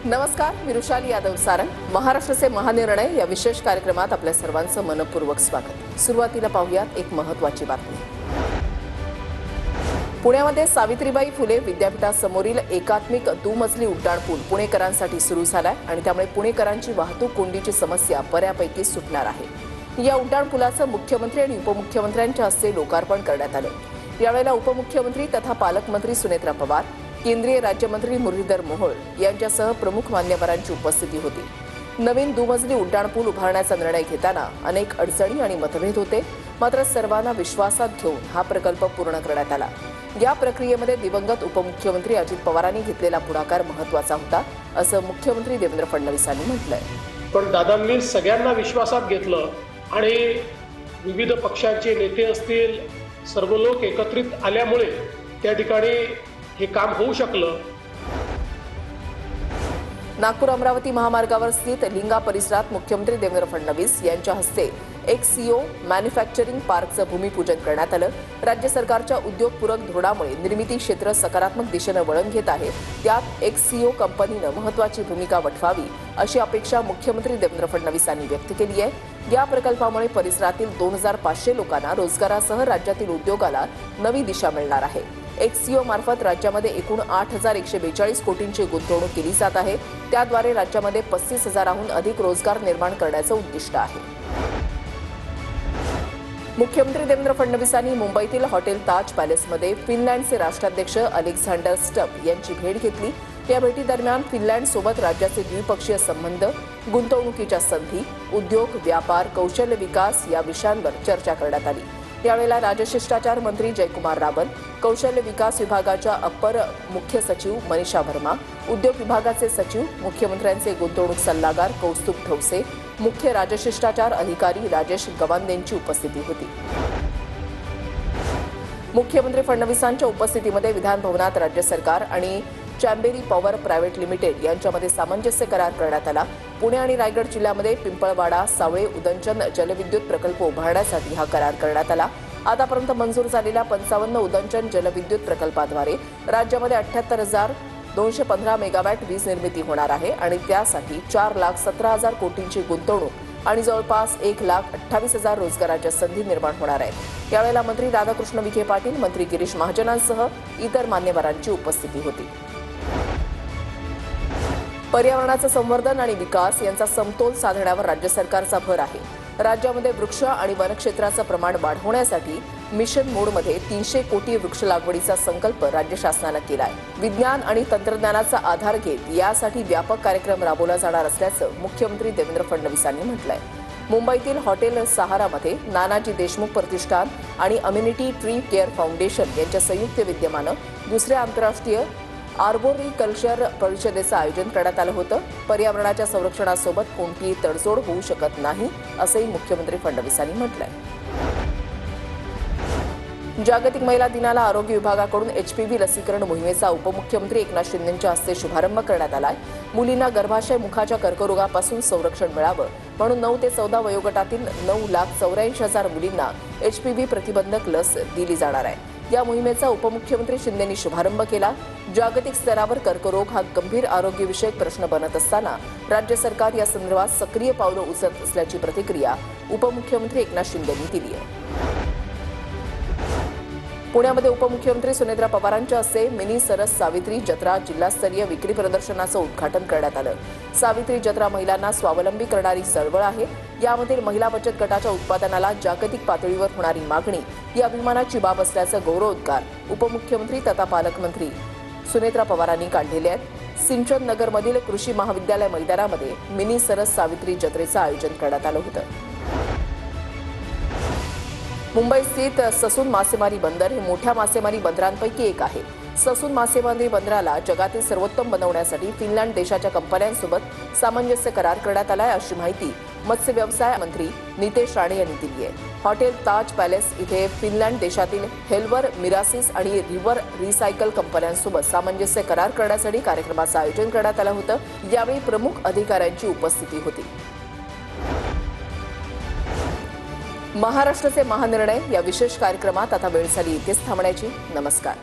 नमस्कार, मी रुशाली यादव सारंग. महाराष्ट्राचे महानिर्णय या विशेष कार्यक्रमात आपल्या सर्वांचं मनपूर्वक स्वागत. सुरुवातीला पाहूयात एक महत्त्वाची बातमी. पुण्यामध्ये सावित्रीबाई फुले विद्यापीठासमोरील एकात्मिक दुमजली उड्डाणपूल पुणेकरांसाठी सुरू झालाय आणि त्यामुळे पुणेकरांची वाहतूक कोंडीची समस्या बऱ्यापैकी सुटणार आहे. या उड्डाणपुलाचं मुख्यमंत्री आणि उपमुख्यमंत्र्यांच्या हस्ते लोकार्पण करण्यात आलं. यावेळेला उपमुख्यमंत्री तथा पालकमंत्री सुनेत्रा पवार, केंद्रीय राज्यमंत्री मुरलीधर मोहोळ यांच्यासह प्रमुख मान्यवरांची उपस्थिती होती. नवीन दुमजली उड्डाणपूल उभारण्याचा निर्णय घेताना अनेक अडचणी आणि मतभेद होते, मात्र सर्वांना विश्वासात घेऊन हा प्रकल्प पूर्ण करण्यात आला. या प्रक्रियेमध्ये दिवंगत उपमुख्यमंत्री अजित पवारांनी घेतलेला पुढाकार महत्त्वाचा होता, असं मुख्यमंत्री देवेंद्र फडणवीसांनी म्हटलंय. पण दादांनी सगळ्यांना विश्वासात घेतलं आणि विविध पक्षांचे नेते असतील, सर्व लोक एकत्रित आल्यामुळे त्या ठिकाणी हे काम होऊ शकलं. नागपूर अमरावती महामार्गावर स्थित लिंगा परिसरात मुख्यमंत्री देवेंद्र फडणवीस यांच्या हस्ते एक्ससीओ मॅन्युफॅक्चरिंग पार्कचं भूमिपूजन करण्यात आलं. राज्य सरकारच्या उद्योगपूरक धोरणामुळे निर्मिती क्षेत्र सकारात्मक दिशेनं वळण घेत आहे. त्यात एक्ससीओ कंपनीनं महत्त्वाची भूमिका वठवावी अशी अपेक्षा मुख्यमंत्री देवेंद्र फडणवीसांनी व्यक्त केली आहे. या प्रकल्पामुळे परिसरातील 2500 लोकांना रोजगारासह राज्यातील उद्योगाला नवी दिशा मिळणार आहे. एक्ससीओ मार्फत राज्यामध्ये एकूण 8142 कोटींची गुंतवणूक केली जात आहे. त्याद्वारे राज्यामध्ये 35,000हून अधिक रोजगार निर्माण करण्याचं उद्दिष्ट आहे. मुख्यमंत्री देवेंद्र फडणवीसांनी मुंबईतील हॉटेल ताज पॅलेसमध्ये फिनलँडचे राष्ट्राध्यक्ष अलेक्झांडर स्टब यांची भेट घेतली. या भेटीदरम्यान फिनलँडसोबत राज्याचे द्विपक्षीय संबंध, गुंतवणुकीच्या संधी, उद्योग, व्यापार, कौशल्य विकास या विषयांवर चर्चा करण्यात आली. यावेळेला राजशिष्टाचार मंत्री जयकुमार रावल, कौशल्य विकास विभागाच्या अप्पर मुख्य सचिव मनीषा वर्मा, उद्योग विभागाचे सचिव, मुख्यमंत्र्यांचे गुंतवणूक सल्लागार कौस्तुभ ढवसे, मुख्य राजशिष्टाचार अधिकारी राजेश गवांदेंची उपस्थिती होती. मुख्यमंत्री फडणवीसांच्या उपस्थितीमध्ये विधान भवनात राज्य सरकार आणि चॅम्बेरी पॉवर प्रायव्हेट लिमिटेड यांच्यामध्ये सामंजस्य करार करण्यात आला. पुणे आणि रायगड जिल्ह्यामध्ये पिंपळवाडा सावळे उदंचन जलविद्युत प्रकल्प उभारण्यासाठी हा करार करण्यात आला. आतापर्यंत मंजूर झालेल्या 55 उदंचन जलविद्युत प्रकल्पाद्वारे राज्यामध्ये 78,215 मेगावॅट वीज निर्मिती होणार आहे आणि त्यासाठी 4,17,000 कोटींची गुंतवणूक आणि जवळपास 1,28,000 रोजगाराच्या संधी निर्माण होणार आहेत. यावेळेला मंत्री राधाकृष्ण विखे पाटील, मंत्री गिरीश महाजनांसह इतर मान्यवरांची उपस्थिती होती. पर्यावरणाचं संवर्धन आणि विकास यांचा समतोल साधण्यावर राज्य सरकारचा भर आहे. राज्यामध्ये वृक्ष आणि वनक्षेत्राचं प्रमाण वाढवण्यासाठी मिशन मोडमध्ये 300 कोटी वृक्ष लागवडीचा संकल्प राज्य शासनानं केला आहे. विज्ञान आणि तंत्रज्ञानाचा आधार घेत यासाठी व्यापक कार्यक्रम राबवला जाणार असल्याचं मुख्यमंत्री देवेंद्र फडणवीसांनी म्हटलंय. मुंबईतील हॉटेल सहारामध्ये नानाजी देशमुख प्रतिष्ठान आणि अम्युनिटी ट्री केअर फाउंडेशन यांच्या संयुक्त विद्यमानं दुसऱ्या आंतरराष्ट्रीय आर्बोरिकल्चर परिषदेचं आयोजन करण्यात आलं होतं. पर्यावरणाच्या संरक्षणासोबत कोणतीही तडजोड होऊ शकत नाही असंही मुख्यमंत्री फडणवीसांनी म्हटलंय. जागतिक महिला दिनाला आरोग्य विभागाकडून HPV लसीकरण मोहिमेचा उपमुख्यमंत्री एकनाथ शिंदेंच्या हस्ते शुभारंभ करण्यात आलाय. मुलींना गर्भाशय मुखाच्या कर्करोगापासून संरक्षण मिळावं म्हणून 9 ते 14 वयोगटातील 9,84,000 मुलींना HPV प्रतिबंधक लस दिली जाणार आहे. या मोहिमेचा उपमुख्यमंत्री शिंदेंनी शुभारंभ केला. जागतिक स्तरावर कर्करोग हा गंभीर आरोग्यविषयक प्रश्न बनत असताना राज्य सरकार या संदर्भात सक्रिय पावलं उचलत असल्याची प्रतिक्रिया उपमुख्यमंत्री एकनाथ शिंदेंनी दिली आहे. पुण्यामध्ये उपमुख्यमंत्री सुनेत्रा पवारांच्या हस्ते मिनी सरस सावित्री जत्रा जिल्हास्तरीय विक्री प्रदर्शनाचं उद्घाटन करण्यात आलं. सावित्री जत्रा महिलांना स्वावलंबी करणारी चळवळ आहे. यामधील महिला बचत गटाच्या उत्पादनाला जागतिक पातळीवर होणारी मागणी ही अभिमानाची बाब असल्याचं गौरवोद्गार उपमुख्यमंत्री तथा पालकमंत्री सुनेत्रा पवारांनी काढलेले आहेत. सिंचन नगरमधील कृषी महाविद्यालय मैदानामध्ये मिनी सरस सावित्री जत्रेचं आयोजन करण्यात आलं होतं. मुंबई स्थित ससून मासेमारी बंदर हे मोठ्या मासेमारी बंदरांपैकी एक आहे. ससून मासेमारी बंदराला जगातील सर्वोत्तम बनवण्यासाठी फिनलँड देशाच्या कंपन्यांसोबत सामंजस्य करार करण्यात आलाय अशी माहिती मत्स्य व्यवसाय मंत्री नितेश राणे यांनी दिली आहे. हॉटेल ताज पॅलेस इथे फिनलँड देशातील हेल्वर मिरासिस आणि रिव्हर रिसायकल कंपन्यांसोबत सामंजस्य करार करण्यासाठी कार्यक्रमाचं आयोजन करण्यात आलं होतं. यावेळी प्रमुख अधिकाऱ्यांची उपस्थिती होती. महाराष्ट्राचे महानिर्णय या विशेष कार्यक्रमात आता वेळ झाली इथेच थांबण्याची. नमस्कार.